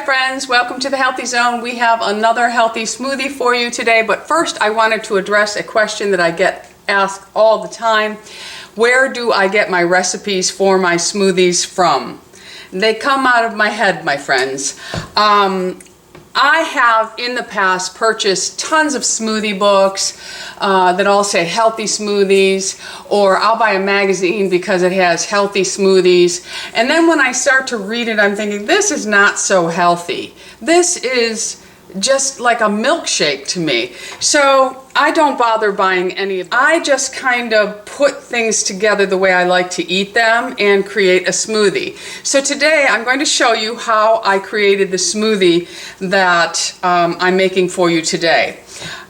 friends, welcome to the Healthy Zone. We have another healthy smoothie for you today, but first I wanted to address a question that I get asked all the time. Where do I get my recipes for my smoothies from? They come out of my head, my friends. I have in the past purchased tons of smoothie books that all say healthy smoothies, or I'll buy a magazine because it has healthy smoothies. And then when I start to read it, I'm thinking, this is not so healthy. This is just like a milkshake to me. So I don't bother buying any of them. I just kind of put things together the way I like to eat them and create a smoothie. So today I'm going to show you how I created the smoothie that I'm making for you today.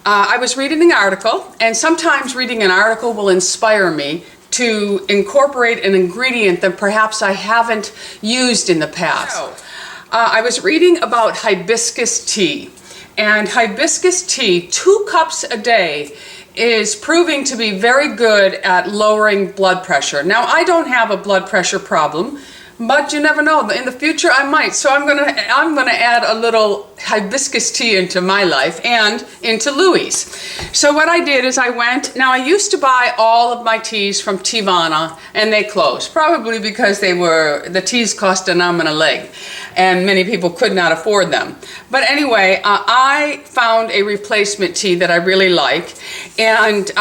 I was reading an article, and sometimes reading an article will inspire me to incorporate an ingredient that perhaps I haven't used in the past. I was reading about hibiscus tea, and hibiscus tea, 2 cups a day, is proving to be very good at lowering blood pressure. Now, I don't have a blood pressure problem, but you never know. In the future, I might. So I'm gonna add a little hibiscus tea into my life and into Louie's. So what I did is now I used to buy all of my teas from Teavana, and they closed, probably because the teas cost an arm and a leg, and many people could not afford them. But anyway, I found a replacement tea that I really like, and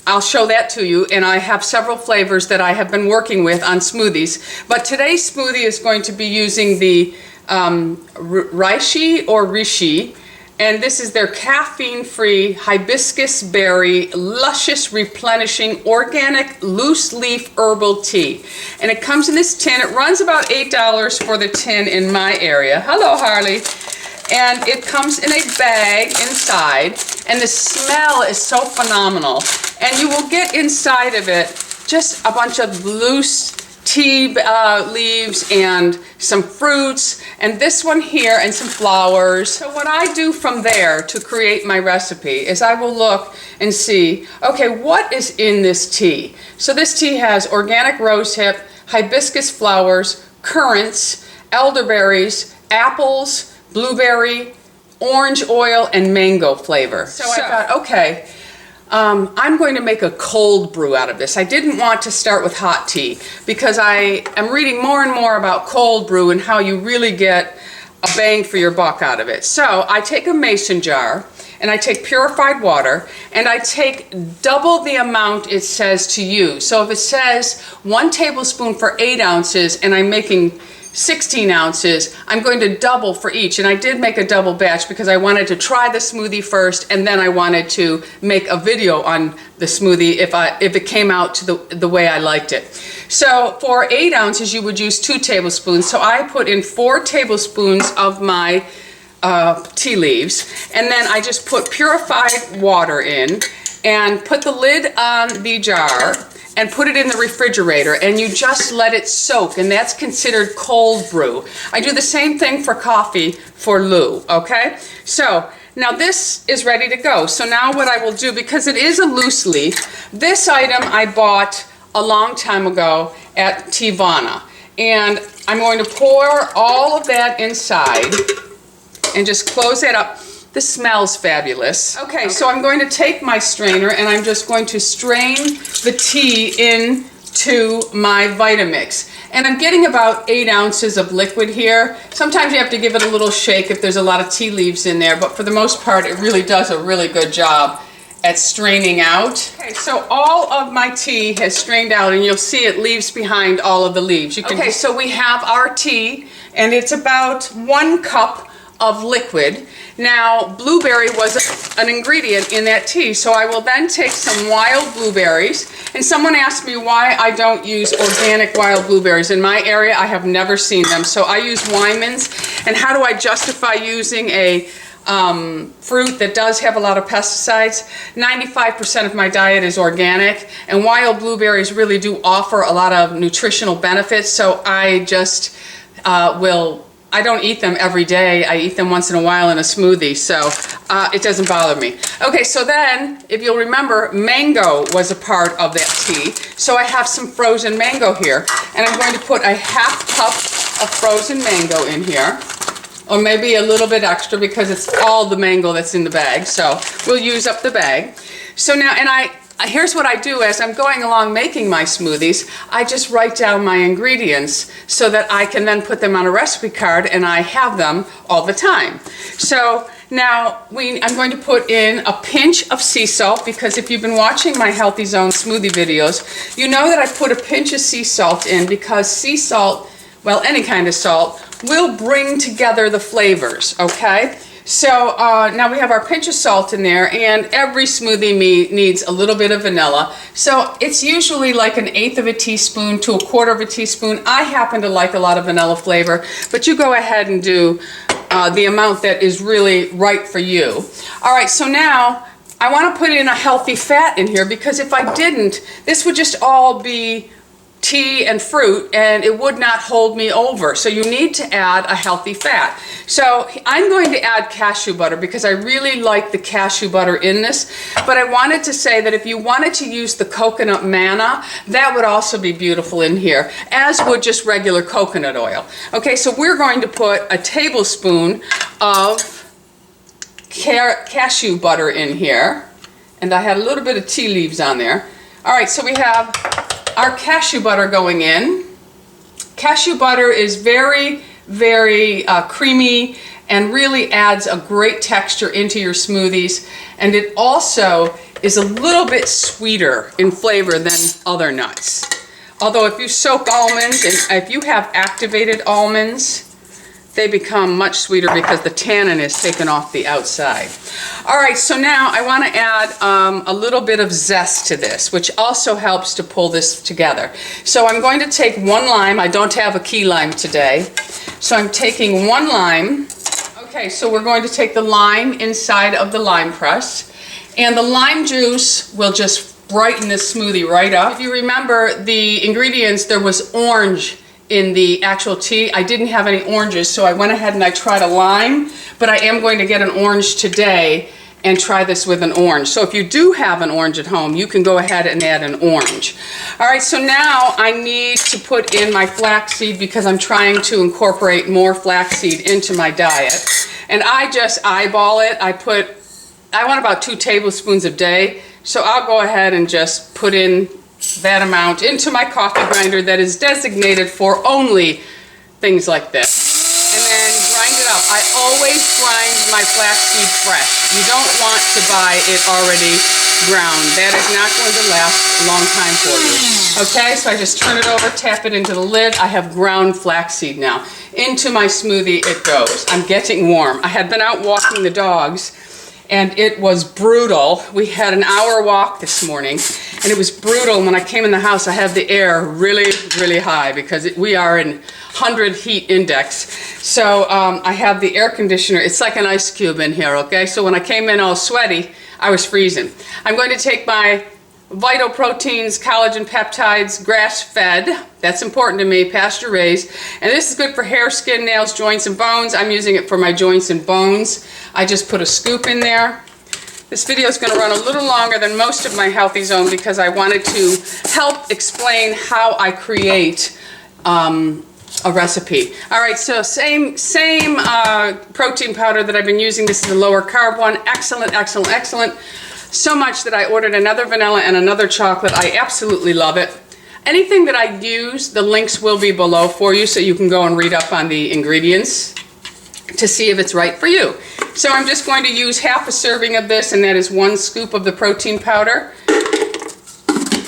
I'll show that to you, and I have several flavors that I have been working with on smoothies. But today's smoothie is going to be using the reishi or rishi, and this is their caffeine-free hibiscus berry, luscious, replenishing, organic, loose-leaf herbal tea. And it comes in this tin. It runs about $8 for the tin in my area. Hello, Harley. And it comes in a bag inside, and the smell is so phenomenal. And you will get inside of it just a bunch of loose tea leaves and some fruits, and this one here, and some flowers. So what I do from there to create my recipe is I will look and see, okay, what is in this tea? So this tea has organic rosehip, hibiscus flowers, currants, elderberries, apples, blueberry, orange oil, and mango flavor. So I thought, okay, I'm going to make a cold brew out of this. I didn't want to start with hot tea because I am reading more and more about cold brew and how you really get a bang for your buck out of it. So I take a mason jar, and I take purified water, and I take double the amount it says to use. So if it says 1 tablespoon for 8 ounces and I'm making 16 ounces, I'm going to double for each. And I did make a double batch because I wanted to try the smoothie first, and then I wanted to make a video on the smoothie if it came out to the way I liked it. So for 8 ounces, you would use 2 tablespoons. So I put in 4 tablespoons of my tea leaves, and then I just put purified water in and put the lid on the jar and put it in the refrigerator, and you just let it soak, and that's considered cold brew. I do the same thing for coffee for Lou, okay? So now this is ready to go. So now what I will do, because it is a loose leaf, this item I bought a long time ago at Teavana, and I'm going to pour all of that inside and just close it up. This smells fabulous. Okay, so I'm going to take my strainer, and I'm just going to strain the tea into my Vitamix. And I'm getting about 8 ounces of liquid here. Sometimes you have to give it a little shake if there's a lot of tea leaves in there, but for the most part, it really does a really good job at straining out. Okay, so all of my tea has strained out, and you'll see it leaves behind all of the leaves. Okay, so we have our tea, and it's about 1 cup of liquid. Now, blueberry was an ingredient in that tea, so I will then take some wild blueberries. And someone asked me why I don't use organic wild blueberries. In my area, I have never seen them, so I use Wyman's. And how do I justify using a fruit that does have a lot of pesticides? 95% of my diet is organic, and wild blueberries really do offer a lot of nutritional benefits, so I just I don't eat them every day. I eat them once in a while in a smoothie, so it doesn't bother me. Okay, so then, if you'll remember, mango was a part of that tea. So I have some frozen mango here, and I'm going to put a 1/2 cup of frozen mango in here. or maybe a little bit extra because it's all the mango that's in the bag. So we'll use up the bag. So now, and here's what I do as I'm going along making my smoothies. I just write down my ingredients so that I can then put them on a recipe card and I have them all the time. So now I'm going to put in a pinch of sea salt, because if you've been watching my Healthy Zone smoothie videos, you know that I put a pinch of sea salt in because sea salt, well, any kind of salt, will bring together the flavors, okay? So now we have our pinch of salt in there, and every smoothie needs a little bit of vanilla. So it's usually like 1/8 of a teaspoon to 1/4 of a teaspoon. I happen to like a lot of vanilla flavor, but you go ahead and do the amount that is really right for you. All right, so now I want to put in a healthy fat in here, because if I didn't, this would just all be tea and fruit and it would not hold me over. So you need to add a healthy fat. So I'm going to add cashew butter because I really like the cashew butter in this, but I wanted to say that if you wanted to use the coconut manna, that would also be beautiful in here, as would just regular coconut oil. Okay, so we're going to put a tablespoon of cashew butter in here, and I had a little bit of tea leaves on there. All right, so we have our cashew butter going in. Cashew butter is very, very creamy and really adds a great texture into your smoothies, and it also is a little bit sweeter in flavor than other nuts. Although if you soak almonds, and if you have activated almonds, they become much sweeter because the tannin is taken off the outside. All right, so now I want to add a little bit of zest to this, which also helps to pull this together. So I'm going to take 1 lime. I don't have a key lime today. So I'm taking 1 lime. Okay, so we're going to take the lime inside of the lime press. And the lime juice will just brighten this smoothie right up. If you remember the ingredients, there was orange in the actual tea. I didn't have any oranges, so I went ahead and I tried a lime, but I am going to get an orange today and try this with an orange. So if you do have an orange at home, you can go ahead and add an orange. All right, so now I need to put in my flaxseed because I'm trying to incorporate more flaxseed into my diet. And I just eyeball it. I want about 2 tablespoons a day, so I'll go ahead and just put in that amount into my coffee grinder that is designated for only things like this, and then grind it up. I always grind my flaxseed fresh. You don't want to buy it already ground. That is not going to last a long time for you. Okay, so I just turn it over, tap it into the lid. I have ground flaxseed now. Into my smoothie it goes. I'm getting warm. I had been out walking the dogs, and it was brutal. We had an hour walk this morning, and it was brutal. And when I came in the house, I had the air really, really high because we are in 100 heat index. So I have the air conditioner. It's like an ice cube in here, okay? So when I came in all sweaty, I was freezing. I'm going to take my Vital Proteins, collagen peptides, grass-fed. That's important to me, pasture-raised. And this is good for hair, skin, nails, joints, and bones. I'm using it for my joints and bones. I just put a scoop in there. This video is going to run a little longer than most of my Healthy Zone because I wanted to help explain how I create a recipe. All right, so same protein powder that I've been using. This is a lower carb one. Excellent, excellent, excellent. So much that I ordered another vanilla and another chocolate. I absolutely love it. Anything that I use, the links will be below for you so you can go and read up on the ingredients to see if it's right for you. So I'm just going to use half a serving of this, and that is 1 scoop of the protein powder.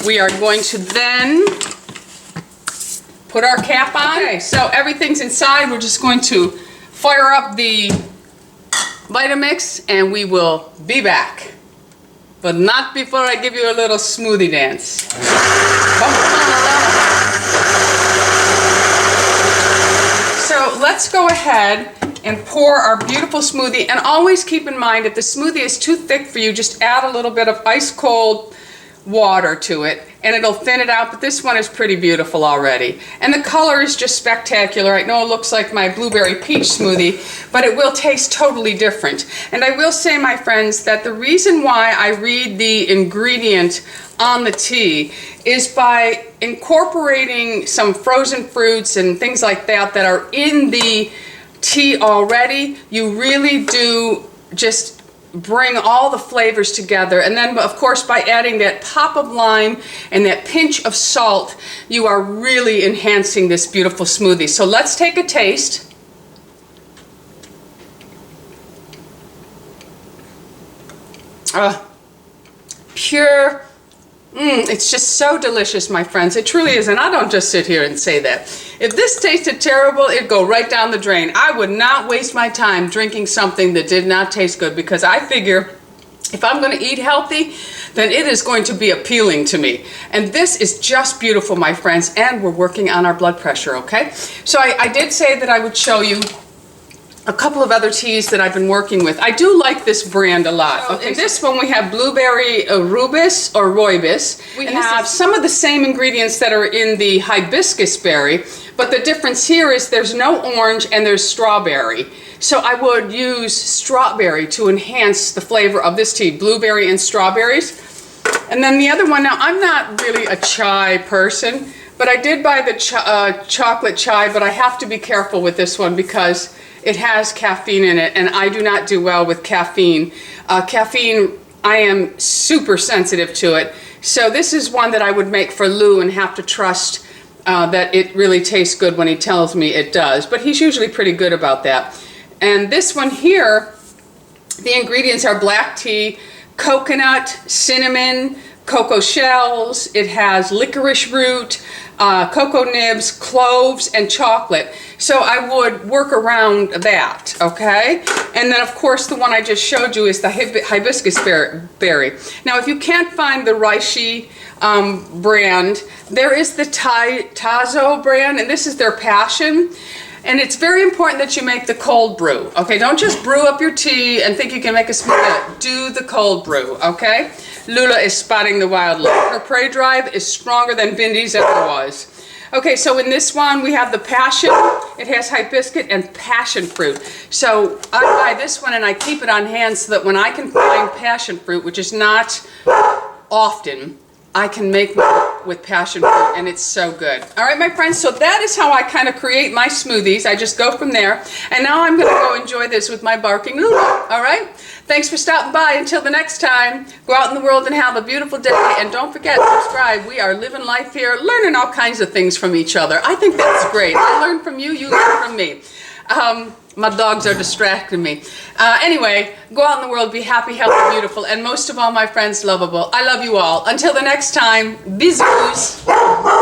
We are going to then put our cap on. Okay, so everything's inside. We're just going to fire up the Vitamix and we will be back. But not before I give you a little smoothie dance. So let's go ahead and pour our beautiful smoothie. And always keep in mind, if the smoothie is too thick for you, just add a little bit of ice cold water to it and it'll thin it out. But this one is pretty beautiful already. And the color is just spectacular. I know it looks like my blueberry peach smoothie, but it will taste totally different. And I will say, my friends, that the reason why I read the ingredient on the tea is by incorporating some frozen fruits and things like that that are in the tea already. You really do just bring all the flavors together, and then of course by adding that pop of lime and that pinch of salt, you are really enhancing this beautiful smoothie. So let's take a taste. Pure. It's just so delicious, my friends. It truly is, and I don't just sit here and say that. If this tasted terrible, it'd go right down the drain. I would not waste my time drinking something that did not taste good, because I figure if I'm going to eat healthy, then it is going to be appealing to me. And this is just beautiful, my friends, and we're working on our blood pressure, okay? So I did say that I would show you a couple of other teas that I've been working with. I do like this brand a lot. Okay, in this one we have blueberry rubus or rooibos. We have some of the same ingredients that are in the hibiscus berry, but the difference here is there's no orange and there's strawberry. So I would use strawberry to enhance the flavor of this tea, blueberry and strawberries. And then the other one, now I'm not really a chai person, but I did buy the chocolate chai, but I have to be careful with this one because it has caffeine in it, and I do not do well with caffeine. Caffeine, I am super sensitive to it. So this is one that I would make for Lou and have to trust that it really tastes good when he tells me it does. But he's usually pretty good about that. And this one here, the ingredients are black tea, coconut, cinnamon, cocoa shells. It has licorice root, cocoa nibs, cloves, and chocolate. So I would work around that, okay? And then of course the one I just showed you is the hibiscus berry. Now if you can't find the reishi brand, there is the Tazo brand, and this is their passion. And it's very important that you make the cold brew, okay? Don't just brew up your tea and think you can make a smoothie. Do the cold brew, okay? Lula is spotting the wildlife. Her prey drive is stronger than Bindi's ever was. Okay, so in this one we have the passion. It has hibiscus and passion fruit. So I buy this one and I keep it on hand so that when I can find passion fruit, which is not often, I can make with passion fruit, and it's so good. All right, my friends, so that is how I kind of create my smoothies. I just go from there, and now I'm going to go enjoy this with my barking Lula. All right? Thanks for stopping by. Until the next time, go out in the world and have a beautiful day, and don't forget, subscribe. We are living life here, learning all kinds of things from each other. I think that's great. I learn from you, you learn from me. My dogs are distracting me. Anyway, go out in the world, be happy, healthy, beautiful, and most of all, my friends, lovable. I love you all. Until the next time, bisous.